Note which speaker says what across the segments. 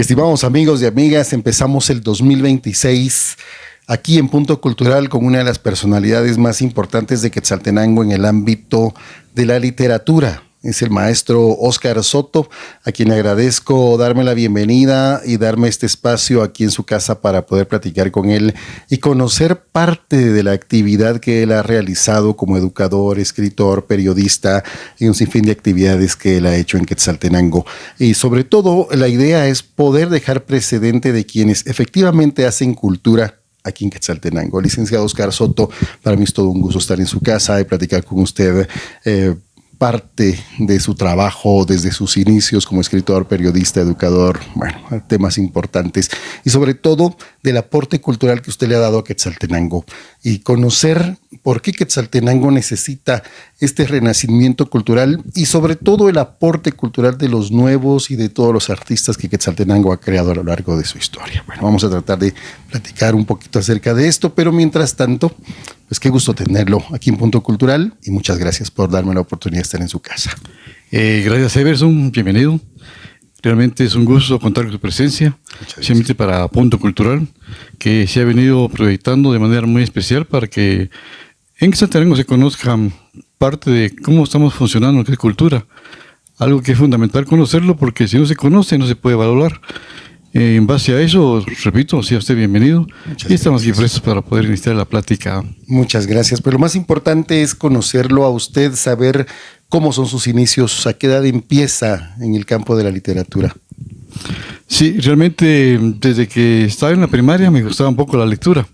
Speaker 1: Estimados amigos y amigas, empezamos el 2026 aquí en Punto Cultural con una de las personalidades más importantes de Quetzaltenango en el ámbito de la literatura. Es el maestro Óscar Soto, a quien agradezco darme la bienvenida y darme este espacio aquí en su casa para poder platicar con él y conocer parte de la actividad que él ha realizado como educador, escritor, periodista y un sinfín de actividades que él ha hecho en Quetzaltenango. Y sobre todo, la idea es poder dejar precedente de quienes efectivamente hacen cultura aquí en Quetzaltenango. Licenciado Óscar Soto, para mí es todo un gusto estar en su casa y platicar con usted parte de su trabajo desde sus inicios como escritor, periodista, educador, bueno, temas importantes y sobre todo del aporte cultural que usted le ha dado a Quetzaltenango y conocer por qué Quetzaltenango necesita este renacimiento cultural y sobre todo el aporte cultural de los nuevos y de todos los artistas que Quetzaltenango ha creado a lo largo de su historia. Bueno, vamos a tratar de platicar un poquito acerca de esto, pero mientras tanto, pues qué gusto tenerlo aquí en Punto Cultural y muchas gracias por darme la oportunidad de estar en su casa.
Speaker 2: Gracias, Everson, bienvenido. Realmente es un gusto contar con su presencia, especialmente para Punto Cultural, que se ha venido proyectando de manera muy especial para que en Quetzaltenango se conozca parte de cómo estamos funcionando en la cultura. Algo que es fundamental conocerlo porque si no se conoce no se puede valorar. En base a eso, repito, sea usted bienvenido y estamos aquí prestos para poder iniciar la plática.
Speaker 1: Muchas gracias, pero lo más importante es conocerlo a usted, saber cómo son sus inicios, a qué edad empieza en el campo de la literatura.
Speaker 2: Sí, realmente desde que estaba en la primaria me gustaba un poco la lectura,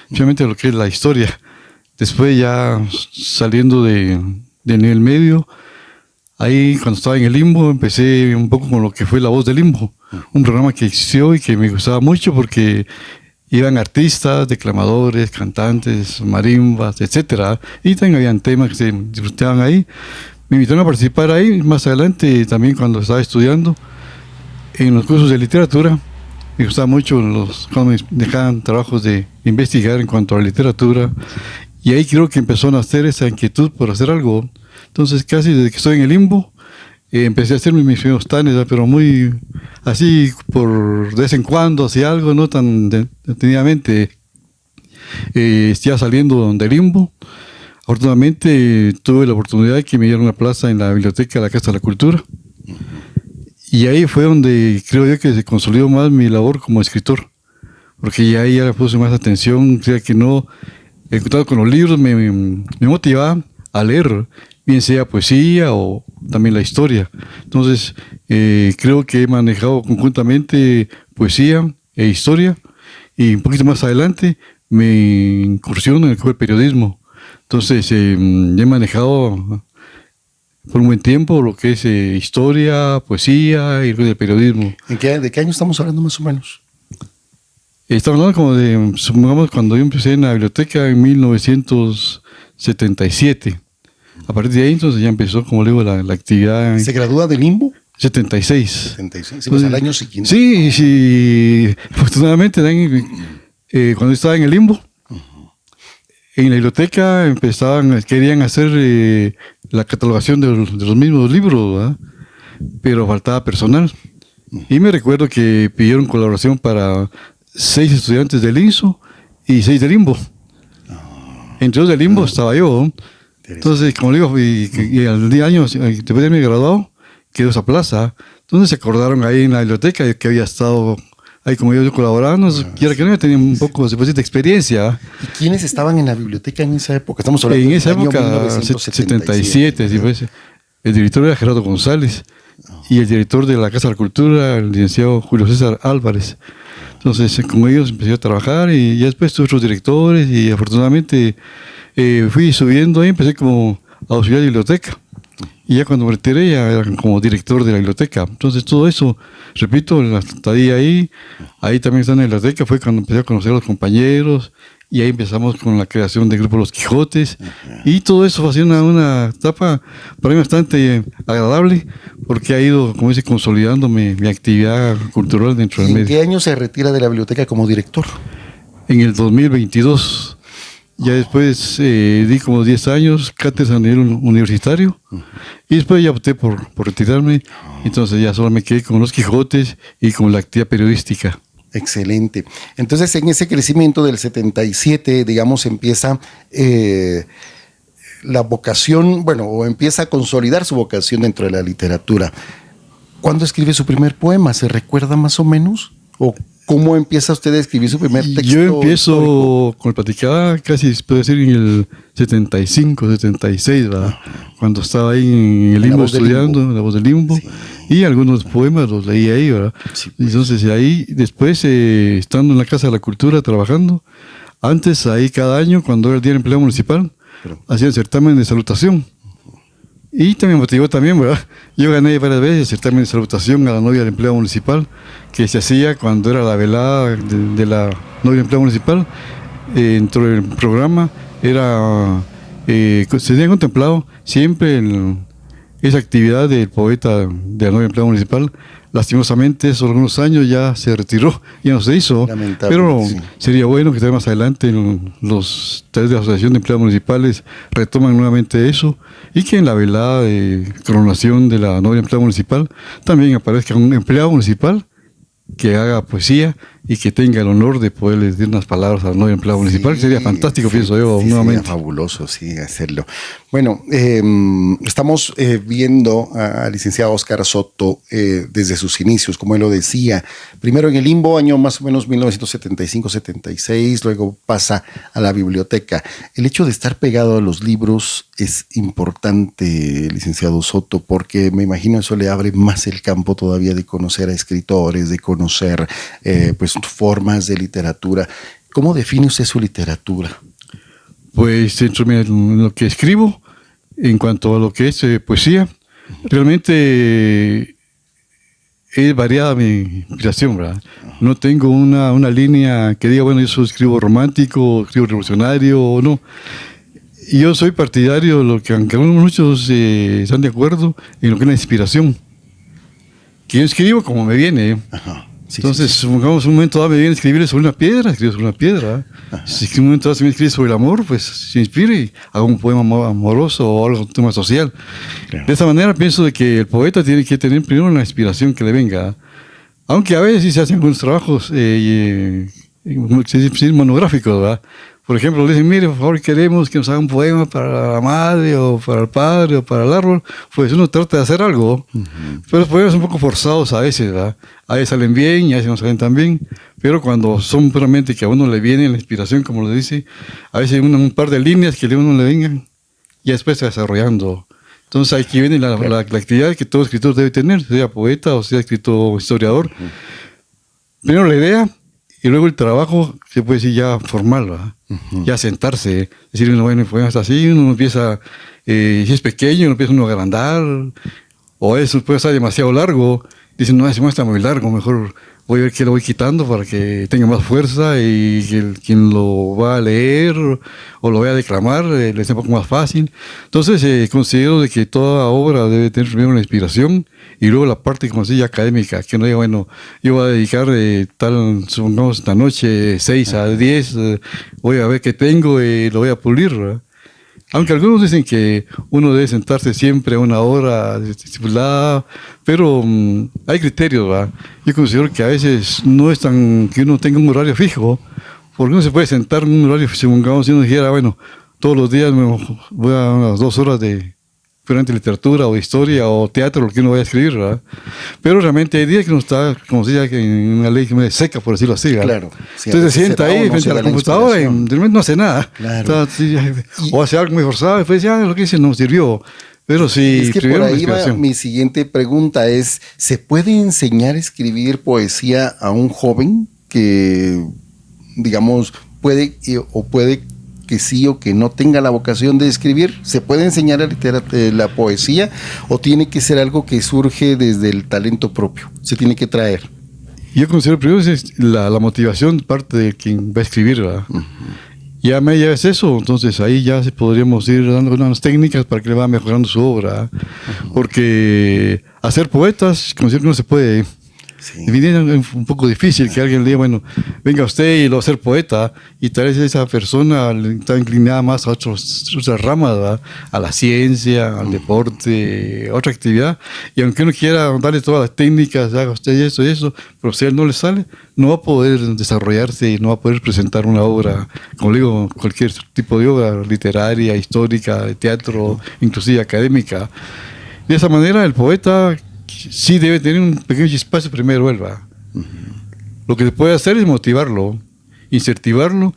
Speaker 2: especialmente lo que es la historia. Después ya saliendo de nivel medio, ahí cuando estaba en el Limbo empecé un poco con lo que fue La Voz del Limbo, un programa que existió y que me gustaba mucho porque iban artistas, declamadores, cantantes, marimbas, etcétera, y también habían temas que se disfrutaban ahí. Me invitaron a participar ahí, más adelante también cuando estaba estudiando en los cursos de literatura. Me gustaba mucho cuando me dejaban trabajos de investigar en cuanto a la literatura, y ahí creo que empezó a nacer esa inquietud por hacer algo. Entonces casi desde que estoy en el Limbo, empecé a hacer mis primeros tanes, pero muy así por de vez en cuando, hacía algo, no tan detenidamente, ya saliendo del Limbo. Afortunadamente tuve la oportunidad de que me dieron una plaza en la biblioteca de la Casa de la Cultura, y ahí fue donde creo yo que se consolidó más mi labor como escritor, porque ya ahí ya le puse más atención, o sea que no, el contacto con los libros me motivaba a leer, bien sea poesía o también la historia. Entonces, creo que he manejado conjuntamente poesía e historia, y un poquito más adelante me incursiono en el periodismo. Entonces, he manejado por un buen tiempo lo que es historia, poesía y el periodismo.
Speaker 1: ¿De qué año estamos hablando más o menos?
Speaker 2: Estamos hablando como de, supongamos, cuando yo empecé en la biblioteca en 1977. A partir de ahí, entonces ya empezó, como le digo, la actividad.
Speaker 1: ¿Se gradúa del Limbo?
Speaker 2: 76.
Speaker 1: 76, pues al año siguiente.
Speaker 2: Sí, afortunadamente, cuando yo estaba en el Limbo, en la biblioteca querían hacer la catalogación de los mismos libros, ¿verdad? Pero faltaba personal. Y me recuerdo que pidieron colaboración para 6 estudiantes del INSO y 6 del Limbo. Entre los del Limbo estaba yo, ¿no? Entonces, como digo, y al día año, después de haberme graduado, quedó esa plaza. Entonces se acordaron ahí en la biblioteca que había estado ahí como yo colaborando, quiera que no, tenía un poco de experiencia.
Speaker 1: ¿Y quiénes estaban en la biblioteca en esa época? Estamos hablando
Speaker 2: en esa época, 77, sí, pues, el director era Gerardo González y el director de la Casa de la Cultura, el licenciado Julio César Álvarez. Entonces, con ellos empecé a trabajar y ya después tuve otros directores y afortunadamente fui subiendo ahí, empecé como auxiliar de biblioteca. Y ya cuando me retiré ya era como director de la biblioteca. Entonces todo eso, repito, la estadía ahí también está en la biblioteca, fue cuando empecé a conocer a los compañeros y ahí empezamos con la creación del grupo Los Quijotes. Y todo eso ha sido una etapa para mí bastante agradable porque ha ido, como dice, consolidando mi actividad cultural dentro del medio.
Speaker 1: ¿En qué año se retira de la biblioteca como director?
Speaker 2: En el 2022. Ya después di como 10 años cátedra a nivel universitario y después ya opté por retirarme. Entonces ya solo me quedé con los Quijotes y con la actividad periodística.
Speaker 1: Excelente. Entonces, en ese crecimiento del 77, digamos, empieza la vocación, bueno, o empieza a consolidar su vocación dentro de la literatura. ¿Cuándo escribe su primer poema? ¿Se recuerda más o menos? ¿O cómo empieza usted a escribir su primer texto?
Speaker 2: Yo empiezo,
Speaker 1: histórico?
Speaker 2: como platicaba, casi puedo decir en el 75, 76, ¿verdad? Cuando estaba ahí en el Limbo estudiando, en La Voz del Limbo, sí. Y algunos poemas los leí ahí, ¿verdad? Sí, pues. Entonces ahí, después, estando en la Casa de la Cultura, trabajando, antes ahí cada año, cuando era el Día del Empleado Municipal, hacía el certamen de salutación. Y también motivó también, ¿verdad? Yo gané varias veces el certamen de salutación a la novia del empleado municipal, que se hacía cuando era la velada de la novia del empleado municipal. Dentro del programa se tenía contemplado siempre esa actividad del poeta de la novia del empleado municipal. Lastimosamente, esos algunos años ya se retiró, ya no se hizo, pero sí. Sería bueno que más adelante los talleres de la Asociación de Empleados Municipales retoman nuevamente eso y que en la velada de coronación de la novia empleado municipal también aparezca un empleado municipal que haga poesía y que tenga el honor de poderle decir unas palabras al nuevo empleado municipal. Sería fantástico, pienso yo, nuevamente.
Speaker 1: Sería fabuloso, sí, hacerlo. Bueno, estamos viendo al licenciado Óscar Soto desde sus inicios, como él lo decía. Primero en el Limbo, año más o menos 1975-76, luego pasa a la biblioteca. El hecho de estar pegado a los libros es importante, licenciado Soto, porque me imagino eso le abre más el campo todavía de conocer a escritores, de conocer pues formas de literatura. ¿Cómo define usted su literatura?
Speaker 2: Pues dentro de lo que escribo, en cuanto a lo que es poesía, realmente es variada mi inspiración, ¿verdad? No tengo una línea que diga, bueno, yo solo escribo romántico, escribo revolucionario o no. Yo soy partidario de lo que, aunque muchos están de acuerdo, en lo que es la inspiración. Que yo escribo como me viene. Ajá. Sí, entonces, supongamos un momento dado me viene a escribir sobre una piedra, escribo sobre una piedra. Si un momento dado se me escribe sobre el amor, pues se inspira y hago un poema amoroso o algo, un tema social. Claro. De esa manera pienso de que el poeta tiene que tener primero una inspiración que le venga. Aunque a veces sí se hacen algunos trabajos monográficos, ¿verdad? Por ejemplo, le dicen, mire, por favor, queremos que nos haga un poema para la madre, o para el padre, o para el árbol. Pues uno trata de hacer algo, pero los poemas son un poco forzados a veces, ¿verdad? A veces salen bien y a veces no salen tan bien, pero cuando son puramente que a uno le viene la inspiración, como lo dice, a veces un par de líneas que a uno le vengan y después se va desarrollando. Entonces aquí viene la actividad que todo escritor debe tener, sea poeta o sea escritor historiador. Primero la idea, y luego el trabajo, se puede decir ya formal, ¿verdad? Ya sentarse, decir, bueno, el poema está así, uno empieza, si es pequeño, uno empieza a agrandar, o eso puede estar demasiado largo, dicen, no, ese poema está muy largo, mejor voy a ver qué lo voy quitando para que tenga más fuerza y que quien lo va a leer o lo vaya a declamar le sea un poco más fácil. Entonces considero de que toda obra debe tener primero una inspiración y luego la parte, como se dice, académica, que no diga, bueno, yo voy a dedicar supongamos, esta noche 6 a 10, voy a ver qué tengo y lo voy a pulir, ¿verdad? Aunque algunos dicen que uno debe sentarse siempre a una hora estipulada, pero hay criterios, ¿verdad? Yo considero que a veces no es tan que uno tenga un horario fijo, porque uno se puede sentar en un horario, supongamos, si uno dijera, bueno, todos los días me voy a unas 2 horas de puramente literatura o historia o teatro, lo que uno vaya a escribir, ¿verdad? Pero realmente hay días que uno está, como se dice, en una ley seca, por decirlo así, ¿verdad? Claro. Sí, entonces se sienta ahí frente a la computadora y realmente no hace nada. Claro. O hace algo muy forzado y después dice, lo que hice no sirvió. Pero sí,
Speaker 1: es que por ahí va mi siguiente pregunta es, ¿se puede enseñar a escribir poesía a un joven que, digamos, puede que sí o que no tenga la vocación de escribir? ¿Se puede enseñar la poesía o tiene que ser algo que surge desde el talento propio? Se tiene que traer.
Speaker 2: Yo considero primero es la motivación parte de quien va a escribir, ¿verdad? Ya me lleves eso, entonces ahí ya podríamos ir dando unas técnicas para que le vaya mejorando su obra, porque hacer poetas, considero que no se puede.
Speaker 1: Sí.
Speaker 2: Es un poco difícil que alguien le diga, bueno, venga usted y lo va a ser poeta, y tal vez esa persona está inclinada más a otras ramas, ¿verdad? A la ciencia, al deporte, a otra actividad, y aunque uno quiera darle todas las técnicas, haga usted esto y eso, pero si a él no le sale, no va a poder desarrollarse y no va a poder presentar una obra, como le digo, cualquier tipo de obra literaria, histórica, de teatro, inclusive académica. De esa manera, el poeta sí debe tener un pequeño espacio primero, él va. Lo que se puede hacer es motivarlo, incentivarlo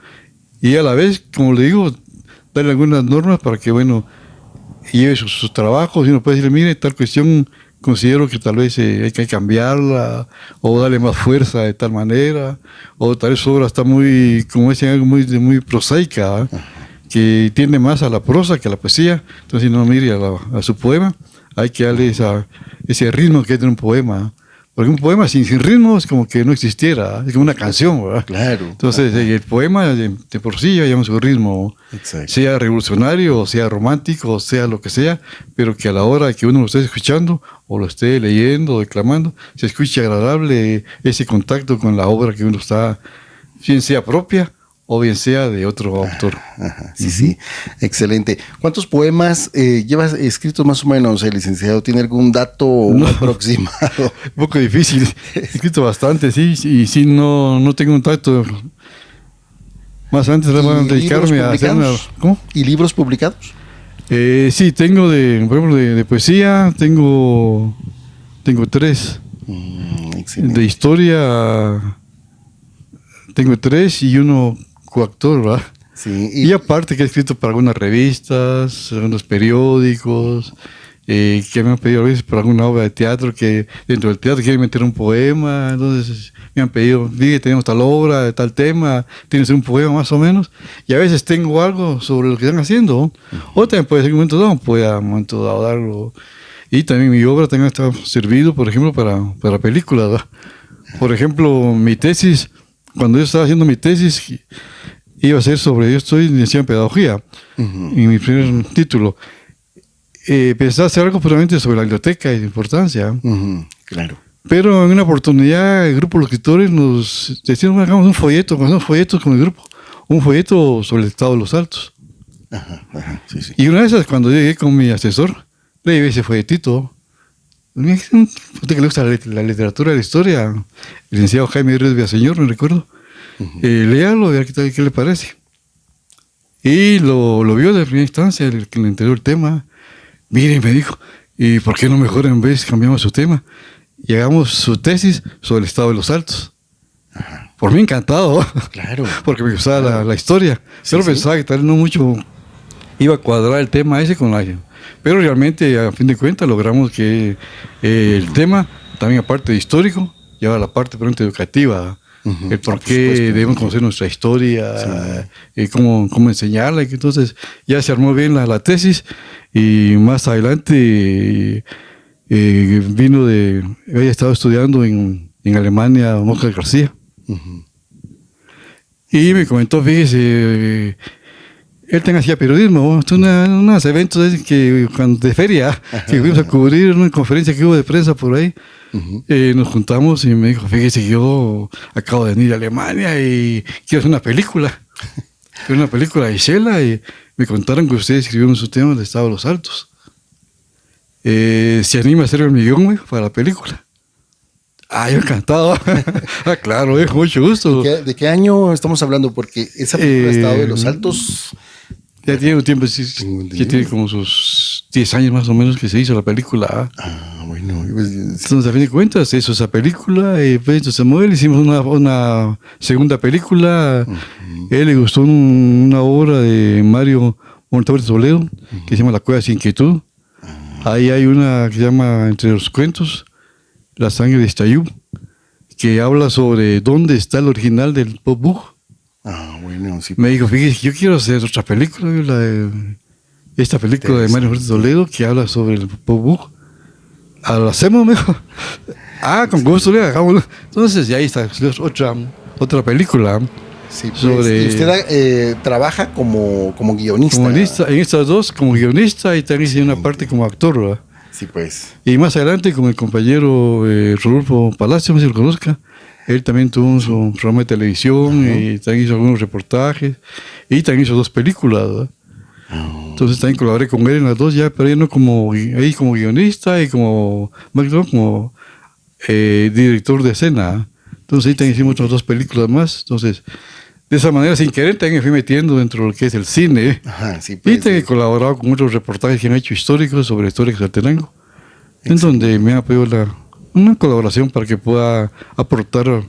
Speaker 2: y a la vez, como le digo, darle algunas normas para que, bueno, lleve sus trabajos y uno puede decirle, mire, tal cuestión considero que tal vez hay que cambiarla o darle más fuerza de tal manera, o tal vez su obra está muy, como dicen, algo muy prosaica, ¿eh? Que tiende más a la prosa que a la poesía. Entonces, si no mire a su poema, hay que darle ese ritmo que tiene un poema. Porque un poema sin ritmo es como que no existiera, es como una canción, ¿verdad?
Speaker 1: Claro.
Speaker 2: Entonces, el poema de por sí ya lleva su ritmo,
Speaker 1: Exacto.
Speaker 2: sea revolucionario, o sea romántico, o sea lo que sea, pero que a la hora que uno lo esté escuchando, o lo esté leyendo, o declamando, se escuche agradable ese contacto con la obra que uno está, bien sea propia, o bien sea de otro autor.
Speaker 1: Ajá, sí, sí, excelente. ¿Cuántos poemas llevas escritos más o menos, licenciado? ¿Tiene algún dato aproximado?
Speaker 2: Un poco difícil, he escrito bastante, sí, y sí, no tengo un tacto. Más antes le van a dedicarme a hacer una... ¿Cómo?
Speaker 1: ¿Y libros publicados?
Speaker 2: Sí, tengo por ejemplo, de poesía, tengo 3.
Speaker 1: Excelente.
Speaker 2: De historia, tengo 3 y uno coactor, ¿verdad?
Speaker 1: Sí,
Speaker 2: Y aparte que he escrito para algunas revistas, algunos periódicos, que me han pedido a veces por alguna obra de teatro, que dentro del teatro quieren meter un poema, entonces me han pedido, dije, tenemos tal obra, de tal tema, tienes un poema más o menos, y a veces tengo algo sobre lo que están haciendo, o también puede ser que un momento dado, pueda un momento dado darlo. Y también mi obra también está servido, por ejemplo, para películas, ¿verdad? Por ejemplo, mi tesis, cuando yo estaba haciendo mi tesis, iba a ser sobre, yo estoy licenciado en pedagogía, en mi primer título. Pensé hacer algo puramente sobre la biblioteca y su importancia.
Speaker 1: Claro.
Speaker 2: Pero en una oportunidad, el grupo de los escritores nos decían, hagamos un folleto con el grupo, un folleto sobre el estado de los Altos.
Speaker 1: Sí, sí.
Speaker 2: Y una de esas, cuando llegué con mi asesor, le llevé ese folletito. ¿Usted que le gusta la literatura y la historia? El licenciado Jaime Ríos Villaseñor, me recuerdo. Léalo, a ver qué le parece. Y lo vio de primera instancia, que le entendió el tema. Mire, me dijo, ¿y por qué no mejor en vez cambiamos su tema? Y hagamos su tesis sobre el estado de los Altos. Por mí encantado,
Speaker 1: Claro.
Speaker 2: porque me gustaba la historia.
Speaker 1: Sí,
Speaker 2: Pero
Speaker 1: sí.
Speaker 2: pensaba que tal vez no mucho iba a cuadrar el tema ese con la... Pero realmente, a fin de cuentas, logramos que el tema, también aparte de histórico, lleva la parte pronto educativa. El por qué debemos conocer nuestra historia, cómo enseñarla. Y entonces ya se armó bien la tesis y más adelante había estado estudiando en Alemania Moja García. Y me comentó, fíjese, él también hacía periodismo, unos eventos de feria, que fuimos a cubrir una conferencia que hubo de prensa por ahí. Nos juntamos y me dijo, fíjese que yo acabo de venir a Alemania y quiero hacer una película. Una película de Shela y me contaron que ustedes escribieron su tema del estado de los Altos. ¿Se anima a hacer el guión para la película? Yo encantado. Claro, con mucho gusto.
Speaker 1: ¿De qué año estamos hablando? Porque esa película Estado de los Altos...
Speaker 2: Ya tiene un tiempo, ya tiene como sus 10 años más o menos que se hizo la película.
Speaker 1: Bueno.
Speaker 2: Entonces, a fin de cuentas, se hizo esa película, y pues Samuel, hicimos una segunda película. Él le gustó una obra de Mario Montaverdes Toledo, que se llama La Cueva sin Inquietud. Ahí hay una que se llama Entre los Cuentos, La Sangre de Estayú, que habla sobre dónde está el original del Pop Bug.
Speaker 1: Bueno, sí.
Speaker 2: Me dijo, fíjese, yo quiero hacer otra película, esta película de Mario Montaverdes Toledo, que habla sobre el Pop Bug. ¿Lo hacemos, mejor? Con gusto, hagámoslo. Entonces, ya ahí está otra película.
Speaker 1: Sí, pues, y usted trabaja como guionista.
Speaker 2: En estas dos, como guionista, y también hice una parte como actor, ¿verdad?
Speaker 1: Sí, pues.
Speaker 2: Y más adelante con el compañero Rodolfo Palacio, no sé si lo conozca, él también tuvo su programa de televisión y también hizo algunos reportajes y también hizo 2 películas, ¿verdad? Entonces también colaboré con él en las 2 ya, pero ya no como guionista y como director de escena. Entonces ahí también hicimos otras 2 películas más. Entonces, de esa manera, sin querer, también me fui metiendo dentro de lo que es el cine.
Speaker 1: Ajá, sí,
Speaker 2: Y
Speaker 1: pues,
Speaker 2: también he colaborado con otros reportajes que han hecho históricos sobre la historia de Quetzaltenango, en donde me ha pedido una colaboración para que pueda aportar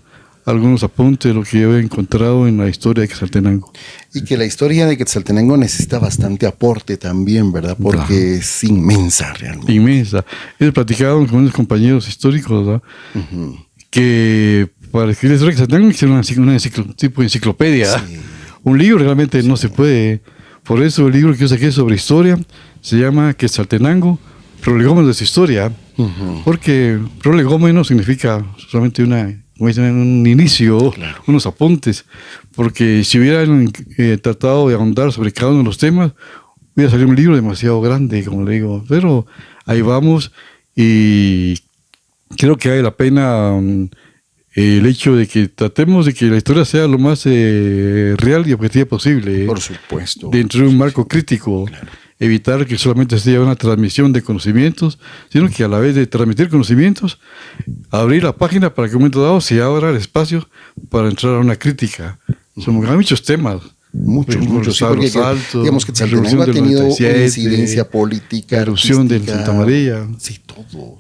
Speaker 2: algunos apuntes de lo que yo he encontrado en la historia de Quetzaltenango.
Speaker 1: Y que la historia de Quetzaltenango necesita bastante aporte también, ¿verdad? Porque es inmensa realmente.
Speaker 2: Inmensa. He platicado con unos compañeros históricos, ¿verdad? Que para escribir la historia de Quetzaltenango hicieron un tipo de enciclopedia.
Speaker 1: Sí.
Speaker 2: Un libro realmente no se puede. Por eso el libro que yo saqué sobre historia se llama Quetzaltenango, prolegómenos de su historia. Porque prolegómeno significa solamente un inicio, claro, unos apuntes, porque si hubieran tratado de ahondar sobre cada uno de los temas, hubiera salido un libro demasiado grande, como le digo, pero ahí vamos y creo que vale la pena el hecho de que tratemos de que la historia sea lo más real y objetiva posible.
Speaker 1: Por supuesto.
Speaker 2: Dentro de un marco crítico. Claro. Evitar que solamente sea una transmisión de conocimientos, sino que a la vez de transmitir conocimientos, abrir la página para que en un momento dado se abra el espacio para entrar a una crítica. Hay muchos temas.
Speaker 1: Muchos. Sí, porque digamos que Quetzaltenango ha tenido una incidencia política,
Speaker 2: la erupción de Santa María.
Speaker 1: Sí, todo,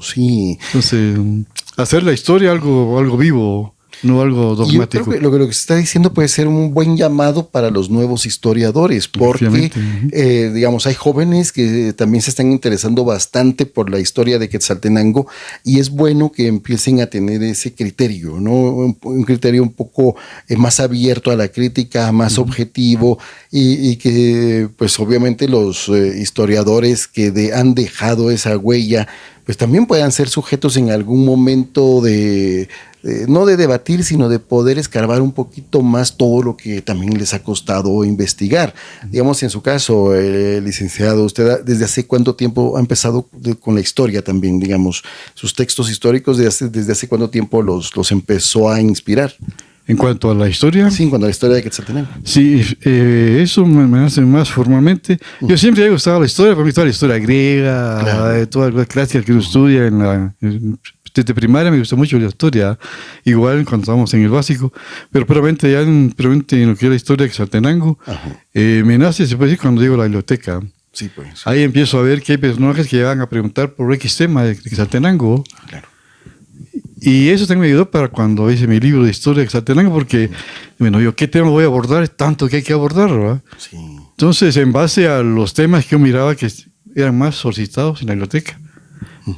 Speaker 1: sí.
Speaker 2: Entonces, hacer la historia algo vivo, no algo dogmático.
Speaker 1: Yo creo que lo que se está diciendo puede ser un buen llamado para los nuevos historiadores, porque digamos, hay jóvenes que también se están interesando bastante por la historia de Quetzaltenango y es bueno que empiecen a tener ese criterio, ¿no? Un criterio un poco más abierto a la crítica, más objetivo y que pues obviamente los historiadores que han dejado esa huella pues también puedan ser sujetos en algún momento no de debatir, sino de poder escarbar un poquito más todo lo que también les ha costado investigar. Digamos, en su caso, licenciado, ¿usted desde hace cuánto tiempo ha empezado con la historia también, digamos, sus textos históricos, desde hace cuánto tiempo los empezó a inspirar?
Speaker 2: En cuanto a la historia.
Speaker 1: Sí, en cuanto a la historia de Quetzaltenango.
Speaker 2: Sí, eso me hace más formalmente. Yo siempre he gustado la historia, para mí toda la historia griega, claro, toda la clásica que uno estudia desde primaria me gustó mucho la historia, igual cuando estábamos en el básico, pero puramente en lo que es la historia de Quetzaltenango, me nace, se puede decir, cuando llego a la biblioteca.
Speaker 1: Sí, pues.
Speaker 2: Ahí empiezo a ver que hay personajes que van a preguntar por X tema de Quetzaltenango. Claro. Y eso también me ayudó para cuando hice mi libro de historia de Quetzaltenango, porque, bueno, yo, ¿qué tema voy a abordar? Es tanto que hay que abordar, ¿verdad? Sí. Entonces, en base a los temas que yo miraba que eran más solicitados en la biblioteca,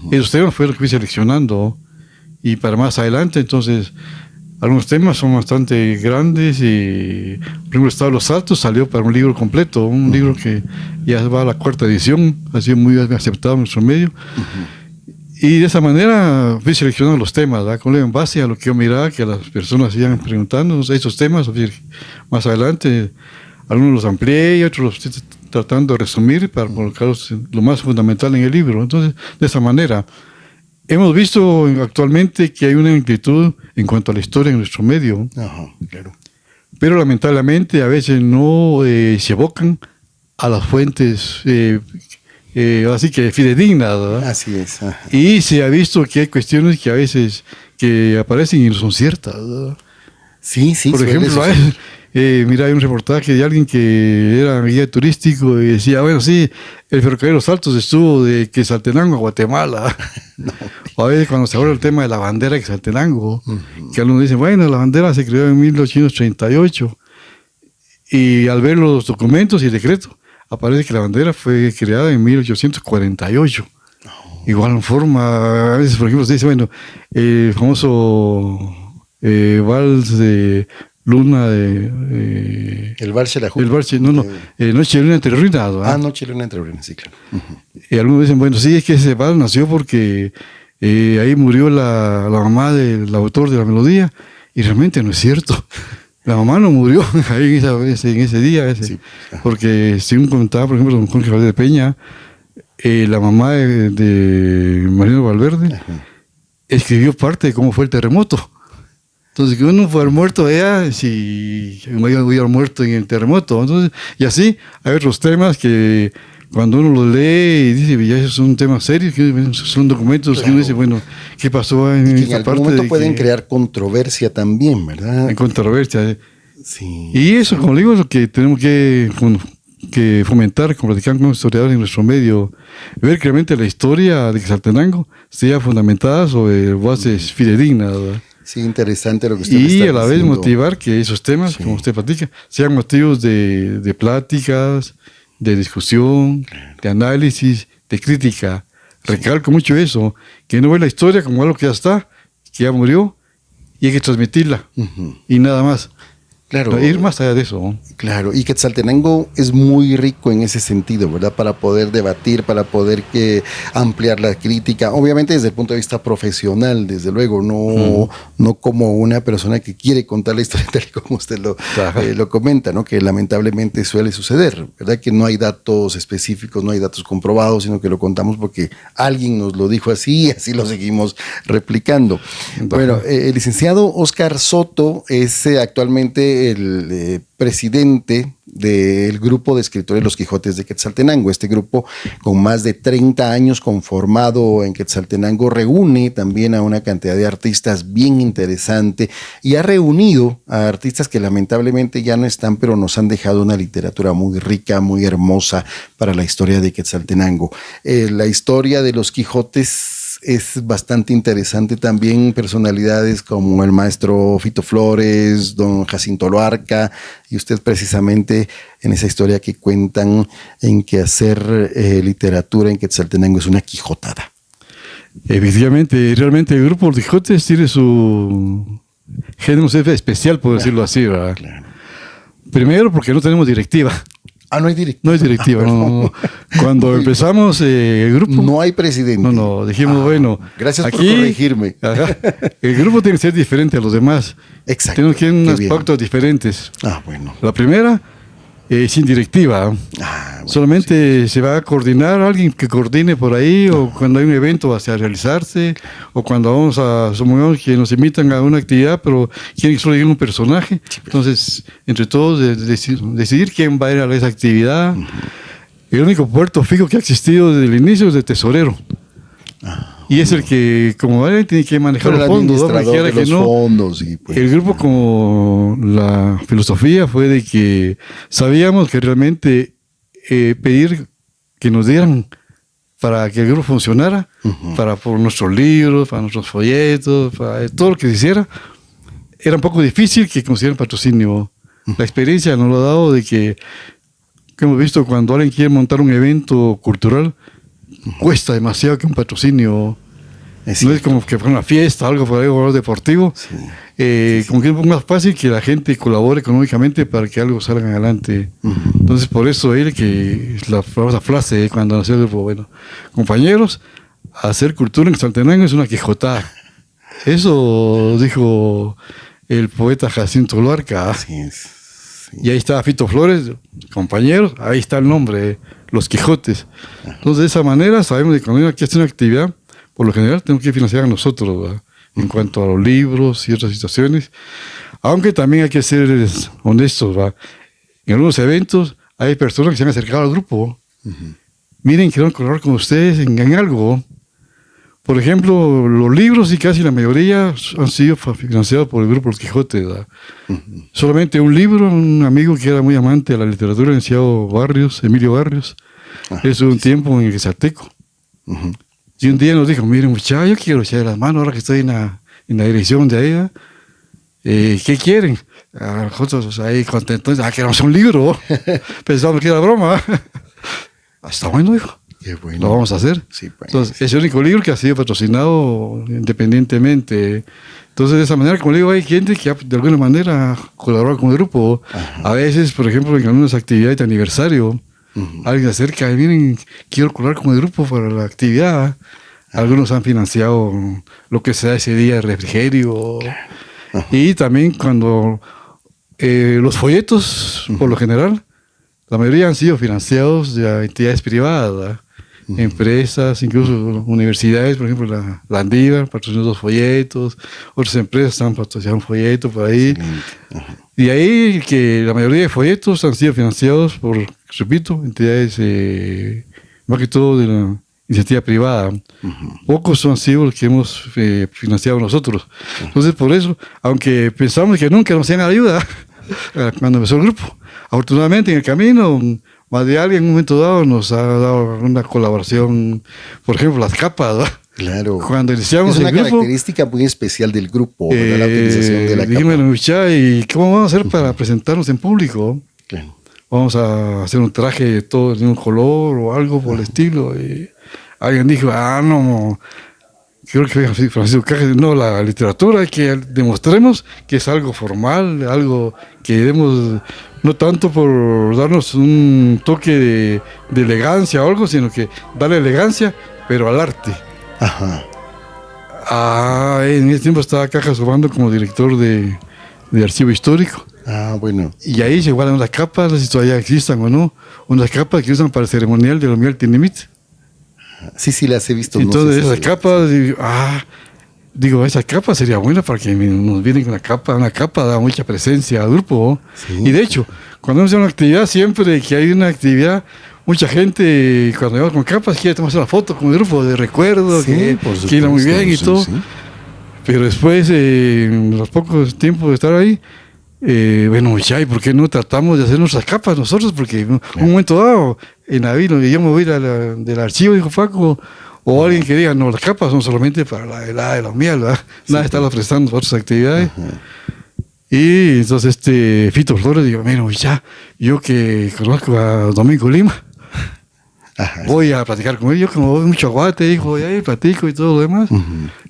Speaker 2: esos temas fueron los que fui seleccionando. Y para más adelante, entonces, algunos temas son bastante grandes y, por ejemplo, Estado de los Saltos salió para un libro completo, un libro que ya va a la 4ª edición, ha sido muy aceptado en nuestro medio. Y de esa manera fui seleccionando los temas, ¿verdad? En base a lo que yo miraba, que las personas iban preguntándonos esos temas. Más adelante, algunos los amplié y otros los estoy tratando de resumir para colocarlos lo más fundamental en el libro. Entonces, de esa manera, hemos visto actualmente que hay una inquietud en cuanto a la historia en nuestro medio.
Speaker 1: Ajá, claro.
Speaker 2: Pero lamentablemente a veces no se evocan a las fuentes así que fidedignas, ¿verdad? Así es. Ajá. Y se ha visto que hay cuestiones que a veces que aparecen y no son ciertas, ¿verdad?
Speaker 1: Sí.
Speaker 2: Por ejemplo, mira, hay un reportaje de alguien que era guía turístico y decía, bueno, sí, el ferrocarril Los Altos estuvo de Quetzaltenango a Guatemala. No. O a veces cuando se habla el tema de la bandera de Quetzaltenango, que algunos dicen, bueno, la bandera se creó en 1838 y al ver los documentos y el decreto, aparece que la bandera fue creada en 1848. Igual forma, a veces, por ejemplo, se dice, bueno, el famoso vals de Luna
Speaker 1: el vals de la Juca.
Speaker 2: El vals, Noche de Luna entre Ruinas.
Speaker 1: Noche de Luna entre Ruinas, sí, claro.
Speaker 2: Y algunos dicen, bueno, sí, es que ese vals nació porque ahí murió la mamá del autor de la melodía, y realmente no es cierto. La mamá no murió ahí en ese día, sí. Porque según contaba, por ejemplo, don Jorge Valdés de Peña, la mamá de Mariano Valverde escribió parte de cómo fue el terremoto. Entonces, que uno fue muerto allá, si hubiera muerto en el terremoto. Entonces, y así, hay otros temas que cuando uno los lee y dice, ya esos son temas serios, que son documentos que uno dice, bueno, ¿qué pasó en
Speaker 1: y
Speaker 2: esta
Speaker 1: en
Speaker 2: parte?
Speaker 1: algún momento pueden crear controversia también, ¿verdad?
Speaker 2: En controversia.
Speaker 1: Sí.
Speaker 2: Y eso, como digo, es lo que tenemos que fomentar, como platican con historiadores en nuestro medio, ver que realmente la historia de Quetzaltenango sea fundamentada sobre bases fidedignas, ¿verdad?
Speaker 1: Sí, interesante lo que usted
Speaker 2: Y
Speaker 1: está
Speaker 2: a la vez
Speaker 1: diciendo.
Speaker 2: motivar que esos temas, como usted platica, sean motivos de pláticas, de discusión, de análisis, de crítica. Recalco mucho eso, que no ve la historia como algo que ya está, que ya murió, y hay que transmitirla, y nada más.
Speaker 1: Claro.
Speaker 2: No, ir más allá de eso, ¿no?
Speaker 1: Claro, y Quetzaltenango es muy rico en ese sentido, ¿verdad? Para poder debatir, para poder ampliar la crítica, obviamente desde el punto de vista profesional, desde luego, no como una persona que quiere contar la historia tal y como usted lo comenta, ¿no? Que lamentablemente suele suceder, ¿verdad? Que no hay datos específicos, no hay datos comprobados, sino que lo contamos porque alguien nos lo dijo así y así lo seguimos replicando. Bueno, el licenciado Óscar Soto es actualmente el presidente del grupo de escritores Los Quijotes de Quetzaltenango. Este grupo, con más de 30 años conformado en Quetzaltenango, reúne también a una cantidad de artistas bien interesante y ha reunido a artistas que lamentablemente ya no están, pero nos han dejado una literatura muy rica, muy hermosa para la historia de Quetzaltenango. La historia de Los Quijotes es bastante interesante también, personalidades como el maestro Fito Flores, don Jacinto Loarca, y usted precisamente en esa historia que cuentan en que hacer literatura en Quetzaltenango es una quijotada.
Speaker 2: Efectivamente, realmente el grupo Los Quijotes tiene su género especial, por decirlo así, ¿verdad?
Speaker 1: Claro.
Speaker 2: Primero porque no tenemos directiva.
Speaker 1: No hay directiva.
Speaker 2: No hay directiva. No. Cuando empezamos el grupo...
Speaker 1: No hay presidente.
Speaker 2: No, dijimos, bueno...
Speaker 1: Gracias
Speaker 2: aquí,
Speaker 1: por corregirme.
Speaker 2: El grupo tiene que ser diferente a los demás.
Speaker 1: Exacto.
Speaker 2: Tenemos que tener unas pautas diferentes.
Speaker 1: Bueno.
Speaker 2: La primera, sin directiva.
Speaker 1: Bueno,
Speaker 2: solamente se va a coordinar alguien que coordine por ahí, o cuando hay un evento hacia realizarse, o cuando vamos a, supongamos que nos invitan a una actividad, pero quieren solo ir un personaje. Entonces, entre todos, decidir quién va a ir a esa actividad. El único puerto fijo que ha existido desde el inicio es de tesorero. Y es el que, como alguien tiene que manejar los fondos, ¿no?
Speaker 1: De los fondos y pues,
Speaker 2: el grupo, como la filosofía fue de que sabíamos que realmente pedir que nos dieran para que el grupo funcionara, para por nuestros libros, para nuestros folletos, para todo lo que se hiciera, era un poco difícil que consiguieran patrocinio. La experiencia nos lo ha dado de que hemos visto cuando alguien quiere montar un evento cultural, cuesta demasiado que un patrocinio. No es como que fue una fiesta, algo por ahí, algo deportivo. Como que es más fácil que la gente colabore económicamente para que algo salga adelante. Entonces, por eso que la famosa frase cuando nació el grupo, bueno, compañeros, hacer cultura en Quetzaltenango es una quijotada. Eso dijo el poeta Jacinto Loarca.
Speaker 1: Así es. Sí.
Speaker 2: Y ahí está Fito Flores, compañeros, ahí está el nombre, Los Quijotes. Entonces, de esa manera sabemos que cuando hay que hacer una actividad, por lo general tenemos que financiar a nosotros, ¿verdad? En cuanto a los libros y otras situaciones. Aunque también hay que ser honestos, ¿verdad? En algunos eventos hay personas que se han acercado al grupo. Miren, quiero colaborar con ustedes en algo. Por ejemplo, los libros, y casi la mayoría han sido financiados por el grupo Los Quijotes, ¿verdad? Solamente un libro, un amigo que era muy amante de la literatura, el licenciado Barrios, Emilio Barrios, es un tiempo en el Quetzalteco. Y un día nos dijo, miren muchachos, yo quiero echar las manos ahora que estoy en la dirección de ahí. ¿Qué quieren? Nosotros ahí contentos, queremos un libro. Pensamos que era broma. Está bueno, dijo.
Speaker 1: Qué bueno.
Speaker 2: Lo vamos a hacer.
Speaker 1: Sí, pues.
Speaker 2: Entonces, es el único libro que ha sido patrocinado independientemente. Entonces, de esa manera, como le digo, hay gente que de alguna manera colabora con el grupo. A veces, por ejemplo, en algunas actividades de aniversario, alguien se acerca y miren, quiero colaborar con el grupo para la actividad. Algunos han financiado lo que se da ese día de refrigerio. Y también cuando los folletos, por lo general, la mayoría han sido financiados de entidades privadas. empresas, incluso universidades, por ejemplo, la Andívar patrocinó 2 folletos, otras empresas están patrocinando un folleto por ahí. Y ahí que la mayoría de folletos han sido financiados por, repito, entidades, más que todo de la iniciativa privada. Pocos han sido los que hemos financiado nosotros. Entonces, por eso, aunque pensamos que nunca nos hacían ayuda, cuando empezó el grupo, afortunadamente en el camino, más de alguien en un momento dado nos ha dado una colaboración, por ejemplo, las capas, ¿verdad?
Speaker 1: Claro.
Speaker 2: Cuando iniciamos
Speaker 1: es una
Speaker 2: el grupo,
Speaker 1: característica muy especial del grupo, ¿verdad? La utilización de la capa.
Speaker 2: Dígame, muchacha, ¿y cómo vamos a hacer para presentarnos en público?
Speaker 1: Claro.
Speaker 2: Vamos a hacer un traje de todo de un color o algo por el estilo. Y alguien dijo, no, creo que Francisco Cajas, no, la literatura, que demostremos que es algo formal, algo que debemos, no tanto por darnos un toque de elegancia o algo, sino que darle elegancia, pero al arte.
Speaker 1: Ajá.
Speaker 2: En ese tiempo estaba Cajas Obando como director de archivo histórico.
Speaker 1: Bueno.
Speaker 2: Y ahí se guardan las capas, no sé si todavía existan o no, unas capas que usan para el ceremonial de la Miguel Tinimit.
Speaker 1: Sí, las he visto.
Speaker 2: Entonces,
Speaker 1: no sé
Speaker 2: esas capas, digo, esa capa sería buena para que nos vienen con una capa da mucha presencia al grupo.
Speaker 1: Sí.
Speaker 2: Y de hecho, cuando hacemos una actividad, siempre que hay una actividad, mucha gente, cuando vamos con capas, quiere tomarse una foto con el grupo de recuerdo,
Speaker 1: Sí,
Speaker 2: que irá muy bien y
Speaker 1: sí,
Speaker 2: todo.
Speaker 1: sí.
Speaker 2: Pero después, en los pocos tiempos de estar ahí, bueno, ¿y por qué no tratamos de hacer nuestras capas nosotros? Porque en un momento dado, en Navín, yo me voy del archivo, dijo Paco, o alguien que diga, no, las capas son solamente para la helada de la miel, ¿verdad? Nada, estarlas prestando para otras actividades. Y entonces Fito Flores dijo, mira, ya, yo que conozco a Domingo Lima, voy a platicar con él, yo como voy mucho a Guate, dijo, y ahí platico y todo lo demás.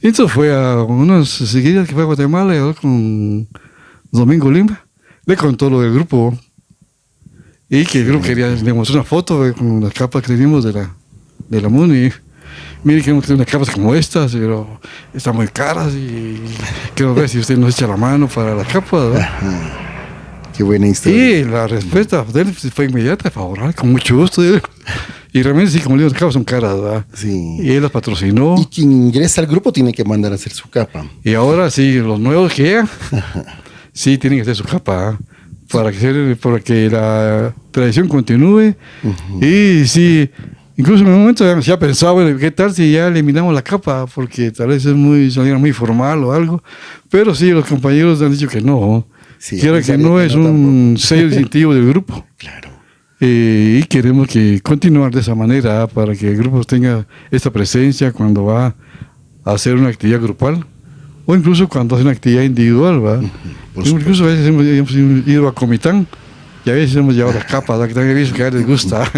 Speaker 2: Y entonces fue a unas seguidas que fue a Guatemala y habló con Domingo Lima, le contó lo del grupo y que el grupo quería, le mostró una foto con las capas que teníamos de la MUNI. Mire que hemos tenido unas capas como estas, pero están muy caras y quiero ver si usted nos echa la mano para las capas, ¿verdad?
Speaker 1: Qué buena historia.
Speaker 2: Y la respuesta de él fue inmediata, favorable, con mucho gusto. Y realmente sí, como le digo, las capas son caras, ¿verdad?
Speaker 1: Sí.
Speaker 2: Y él las patrocinó.
Speaker 1: Y quien ingresa al grupo tiene que mandar a hacer su capa.
Speaker 2: Y ahora sí, los nuevos que llegan, sí tienen que hacer su capa, para que la tradición continúe. Y sí, incluso en un momento ya pensaba, bueno, ¿qué tal si ya eliminamos la capa? Porque tal vez saliera muy formal o algo. Pero sí, los compañeros han dicho que no.
Speaker 1: Sí,
Speaker 2: que no es un sello distintivo del grupo.
Speaker 1: Claro.
Speaker 2: Y queremos que continuar de esa manera para que el grupo tenga esta presencia cuando va a hacer una actividad grupal o incluso cuando hace una actividad individual, ¿va? Incluso a veces hemos ido a Comitán y a veces hemos llevado las capas, ¿va? Que también he visto que a ellos les gusta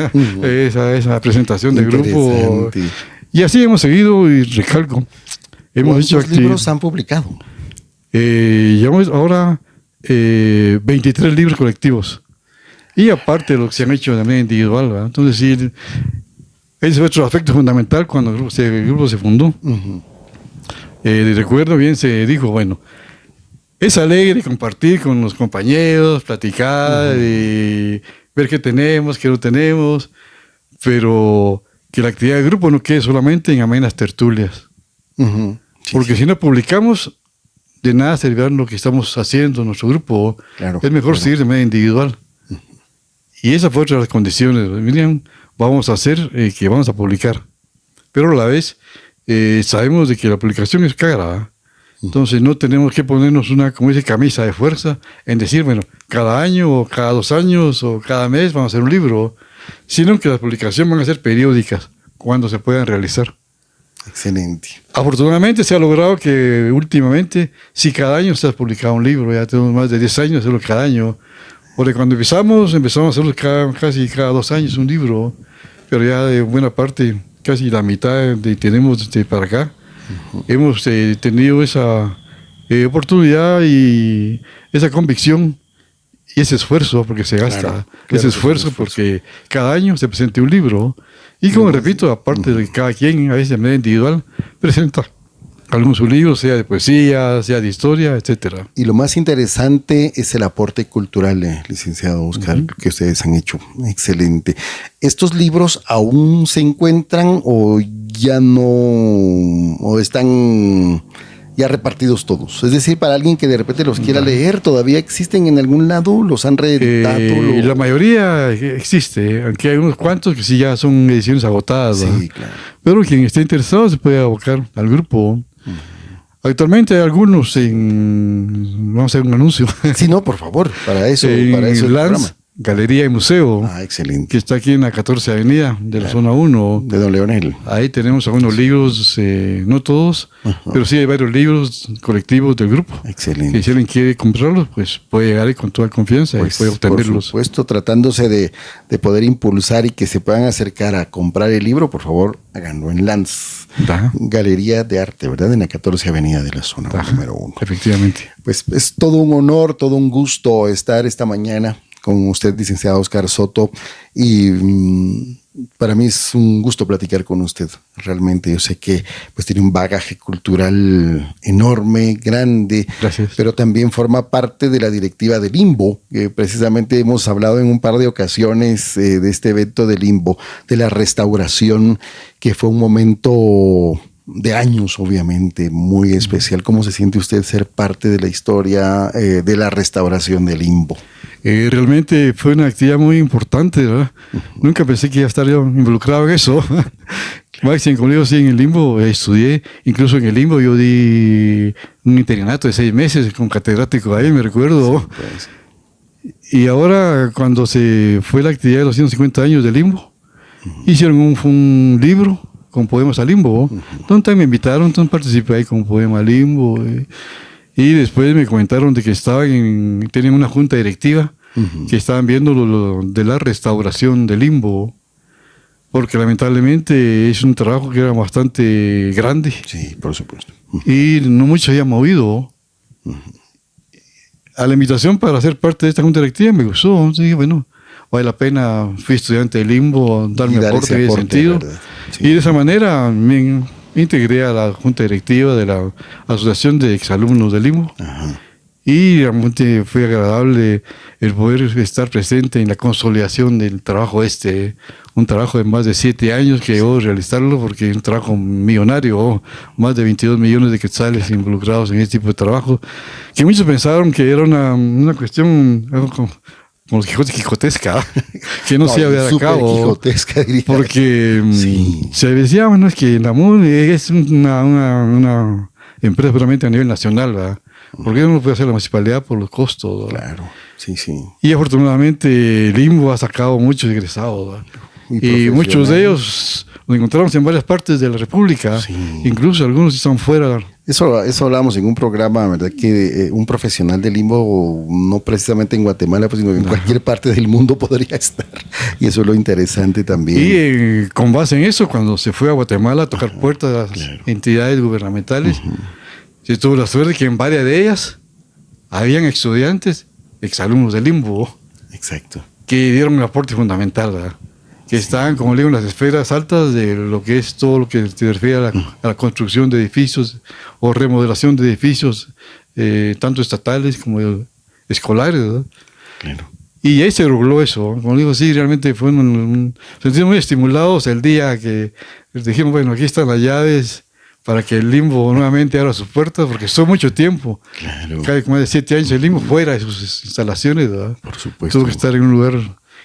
Speaker 2: esa presentación del grupo. Y así hemos seguido, y recalco, hemos hecho
Speaker 1: ¿Cuántos libros han publicado?
Speaker 2: Llevamos ahora 23 libros colectivos. Y aparte de lo que se han hecho de manera individual, ¿verdad? Entonces sí, ese fue otro aspecto fundamental cuando el grupo se fundó. Recuerdo bien, se dijo, bueno, es alegre compartir con los compañeros, platicar y ver qué tenemos, qué no tenemos, pero que la actividad del grupo no quede solamente en amenas tertulias. Porque si no publicamos, de nada servirá lo que estamos haciendo en nuestro grupo. Claro, es mejor seguir de manera individual. Y esa fue otra de las condiciones. Miriam, vamos a hacer que vamos a publicar. Pero a la vez sabemos de que la publicación es cara. Entonces no tenemos que ponernos una, como dice, camisa de fuerza en decir, bueno, cada año o cada 2 años o cada mes vamos a hacer un libro. Sino que las publicaciones van a ser periódicas cuando se puedan realizar.
Speaker 1: Excelente.
Speaker 2: Afortunadamente se ha logrado que últimamente, si cada año se ha publicado un libro, ya tenemos más de 10 años hacerlo cada año. Porque cuando empezamos a hacerlo casi cada 2 años un libro, pero ya de buena parte, casi la mitad tenemos para acá. Hemos tenido esa oportunidad y esa convicción y ese esfuerzo, porque se gasta ese esfuerzo, porque cada año se presente un libro. Y como repito, aparte de que cada quien, a veces de manera individual, presenta algunos sus libros, sea de poesía, sea de historia, etcétera.
Speaker 1: Y lo más interesante es el aporte cultural, licenciado Oscar, que ustedes han hecho. Excelente. ¿Estos libros aún se encuentran o ya no, o están ya repartidos todos? Es decir, para alguien que de repente los quiera leer, ¿todavía existen en algún lado? ¿Los han reeditado?
Speaker 2: La mayoría existe, aunque hay unos cuantos que sí ya son ediciones agotadas.
Speaker 1: Sí, claro.
Speaker 2: Pero quien esté interesado se puede abocar al grupo. Actualmente hay algunos vamos a hacer un anuncio.
Speaker 1: Sí, no, por favor, para eso es el
Speaker 2: Lance,
Speaker 1: programa.
Speaker 2: Galería y Museo,
Speaker 1: Excelente.
Speaker 2: que está aquí en la 14 Avenida de la zona 1.
Speaker 1: De don Leonel.
Speaker 2: Ahí tenemos algunos libros, no todos, pero sí hay varios libros colectivos del grupo.
Speaker 1: Excelente.
Speaker 2: Y si alguien quiere comprarlos, pues puede llegar ahí con toda confianza y puede obtenerlos.
Speaker 1: Por supuesto, tratándose de poder impulsar y que se puedan acercar a comprar el libro, por favor, háganlo en Lance. Galería de Arte, ¿verdad? En la 14 Avenida de la zona número 1.
Speaker 2: Efectivamente.
Speaker 1: Pues es todo un honor, todo un gusto estar esta mañana con usted, licenciado Oscar Soto, y para mí es un gusto platicar con usted. Realmente yo sé que pues tiene un bagaje cultural enorme, grande.
Speaker 2: Gracias.
Speaker 1: Pero también forma parte de la directiva de Limbo, que precisamente hemos hablado en un par de ocasiones de este evento de Limbo, de la restauración, que fue un momento de años, obviamente, muy especial. ¿Cómo se siente usted ser parte de la historia de la restauración de Limbo?
Speaker 2: Realmente fue una actividad muy importante, ¿verdad? Nunca pensé que iba a estar yo involucrado en eso. Máximo, como digo, sí, en el Limbo estudié, incluso en el Limbo yo di un internato de 6 meses con catedrático ahí, me recuerdo. Sí, pues. Y ahora, cuando se fue la actividad de los 150 años del Limbo, hicieron un libro con poemas al Limbo, donde también me invitaron, entonces participé ahí con un poema al Limbo. Y después me comentaron de que tenían una junta directiva que estaban viendo lo de la restauración del Limbo, porque lamentablemente es un trabajo que era bastante grande.
Speaker 1: Sí, por supuesto.
Speaker 2: Y no mucho se había movido. A la invitación para ser parte de esta junta directiva me gustó. Entonces dije, bueno, vale la pena, fui estudiante de Limbo, darme aporte en ese sentido. Sí. Y de esa manera me integré a la junta directiva de la Asociación de Exalumnos de Limbo. Y realmente fue agradable el poder estar presente en la consolidación del trabajo un trabajo de más de 7 años que llevó a realizarlo, porque es un trabajo millonario, más de 22 millones de quetzales involucrados en este tipo de trabajo, que muchos pensaron que era una cuestión como los quijotesca, que no se iba a llevar a cabo,
Speaker 1: quijotesca, diría.
Speaker 2: Porque se decía, bueno, es que la MUN es una empresa puramente a nivel nacional, ¿verdad? ¿Por qué no lo puede hacer la municipalidad por los costos? ¿verdad?
Speaker 1: Claro, sí, sí.
Speaker 2: Y afortunadamente Limbo ha sacado muchos egresados, ¿verdad? Y muchos de ellos los encontramos en varias partes de la República, incluso algunos están fuera.
Speaker 1: Eso hablábamos en un programa, ¿verdad? Que un profesional de Limbo, no precisamente en Guatemala, pues, sino en cualquier parte del mundo podría estar. Y eso es lo interesante también.
Speaker 2: Y con base en eso, cuando se fue a Guatemala a tocar puertas a las entidades gubernamentales, se tuvo la suerte que en varias de ellas habían estudiantes, exalumnos de Limbo.
Speaker 1: Exacto.
Speaker 2: Que dieron un aporte fundamental, ¿verdad? Que estaban, como le digo, en las esferas altas de lo que es todo lo que se refiere a la construcción de edificios o remodelación de edificios, tanto estatales como escolares, ¿verdad?
Speaker 1: Claro.
Speaker 2: Y ahí se logró eso. Como digo, sí, realmente fue sentimos muy estimulados el día que les dijimos, bueno, aquí están las llaves para que el Limbo nuevamente abra sus puertas, porque estuvo mucho tiempo. Claro. Casi más de 7 años el Limbo fuera de sus instalaciones, ¿verdad?
Speaker 1: Por supuesto.
Speaker 2: Tuvo que estar en un lugar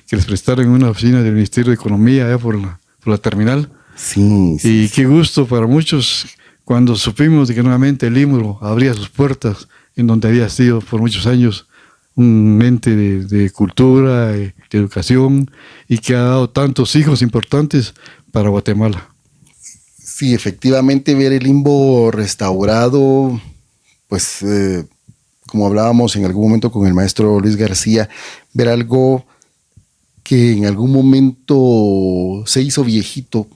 Speaker 2: que les prestaron en una oficina del Ministerio de Economía, allá por la terminal.
Speaker 1: Sí.
Speaker 2: Y qué gusto para muchos cuando supimos de que nuevamente el Limbo abría sus puertas en donde había sido por muchos años un ente de cultura, de educación, y que ha dado tantos hijos importantes para Guatemala.
Speaker 1: Sí, efectivamente, ver el Limbo restaurado, pues como hablábamos en algún momento con el maestro Luis García, ver algo que en algún momento se hizo viejito,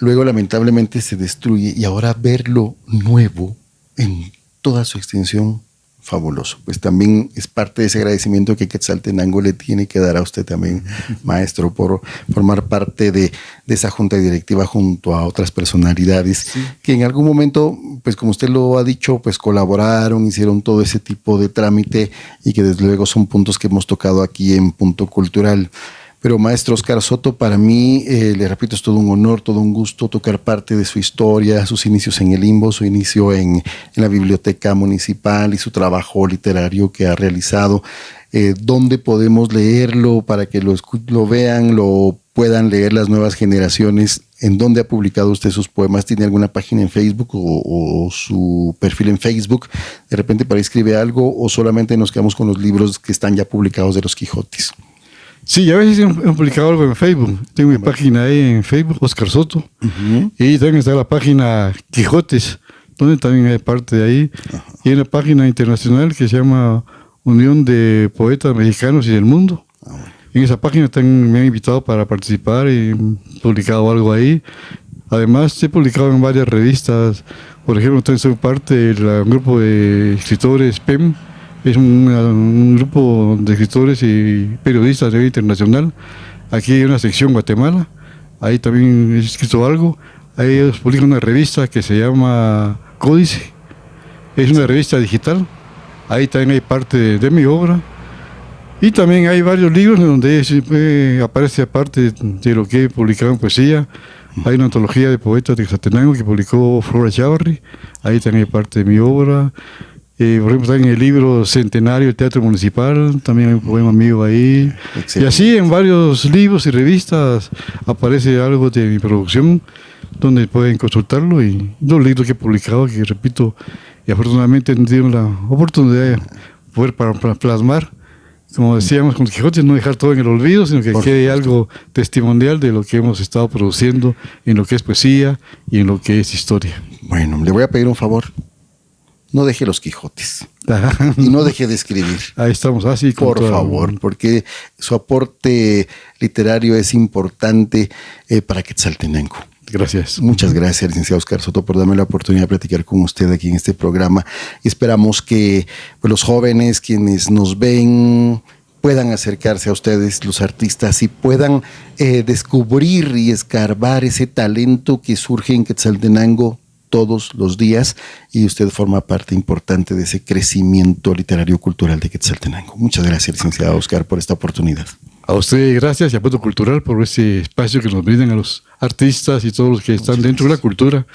Speaker 1: luego lamentablemente se destruye, y ahora verlo nuevo en toda su extensión, Fabuloso. Pues también es parte de ese agradecimiento que Quetzaltenango le tiene que dar a usted también, maestro, por formar parte de esa junta directiva junto a otras personalidades que en algún momento, pues como usted lo ha dicho, pues colaboraron, hicieron todo ese tipo de trámite y que desde luego son puntos que hemos tocado aquí en Punto Cultural. Pero maestro Oscar Soto, para mí, le repito, es todo un honor, todo un gusto tocar parte de su historia, sus inicios en el Limbo, su inicio en la Biblioteca Municipal y su trabajo literario que ha realizado. ¿Dónde podemos leerlo para que lo vean, lo puedan leer las nuevas generaciones? ¿En dónde ha publicado usted sus poemas? ¿Tiene alguna página en Facebook o su perfil en Facebook? De repente para ahí escribe algo o solamente nos quedamos con los libros que están ya publicados de los Quijotes.
Speaker 2: Sí, a veces he publicado algo en Facebook. Tengo mi página ahí en Facebook, Oscar Soto. Y también está la página Quijotes, donde también hay parte de ahí. Y hay una página internacional que se llama Unión de Poetas Mexicanos y del Mundo. En esa página también me han invitado para participar y he publicado algo ahí. Además, he publicado en varias revistas. Por ejemplo, también soy parte del grupo de escritores PEM. Es un grupo de escritores y periodistas a nivel internacional. Aquí hay una sección Guatemala, ahí también he escrito algo. Ahí ellos publican una revista que se llama Códice, es una revista digital. Ahí también hay parte de mi obra. Y también hay varios libros donde aparece aparte de lo que he publicado en poesía. Hay una antología de poetas de Quetzaltenango que publicó Flora Chavarri, ahí también hay parte de mi obra. Por ejemplo, también el libro Centenario del Teatro Municipal, también hay un poema mío ahí. Excelente. Y así en varios libros y revistas aparece algo de mi producción, donde pueden consultarlo. Y los libros que he publicado, que repito, y afortunadamente he tenido la oportunidad de poder para plasmar, como decíamos con Quijote, no dejar todo en el olvido, sino que quede algo testimonial de lo que hemos estado produciendo en lo que es poesía y en lo que es historia.
Speaker 1: Bueno, le voy a pedir un favor. No deje los Quijotes y no deje de escribir.
Speaker 2: Ahí estamos, así.
Speaker 1: Por favor, porque su aporte literario es importante para Quetzaltenango.
Speaker 2: Gracias.
Speaker 1: Muchas gracias, licenciado Oscar Soto, por darme la oportunidad de platicar con usted aquí en este programa. Y esperamos que pues, los jóvenes, quienes nos ven, puedan acercarse a ustedes, los artistas, y puedan descubrir y escarbar ese talento que surge en Quetzaltenango todos los días, y usted forma parte importante de ese crecimiento literario cultural de Quetzaltenango. Muchas gracias, licenciado Oscar, por esta oportunidad.
Speaker 2: A usted gracias y a Punto Cultural por ese espacio que nos brindan a los artistas y todos los que están dentro de la cultura.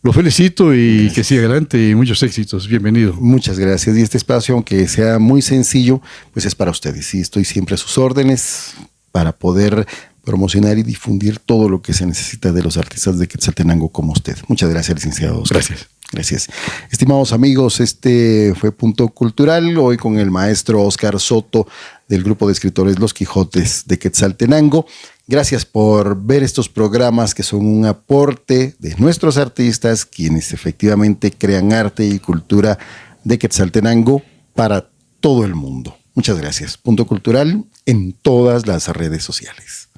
Speaker 2: Lo felicito y que siga adelante y muchos éxitos. Bienvenido.
Speaker 1: Muchas gracias. Y este espacio, aunque sea muy sencillo, pues es para ustedes. Y estoy siempre a sus órdenes para poder promocionar y difundir todo lo que se necesita de los artistas de Quetzaltenango como usted. Muchas gracias, licenciado Oscar.
Speaker 2: Gracias.
Speaker 1: Gracias. Estimados amigos, este fue Punto Cultural, hoy con el maestro Oscar Soto del grupo de escritores Los Quijotes de Quetzaltenango. Gracias por ver estos programas que son un aporte de nuestros artistas, quienes efectivamente crean arte y cultura de Quetzaltenango para todo el mundo. Muchas gracias. Punto Cultural en todas las redes sociales.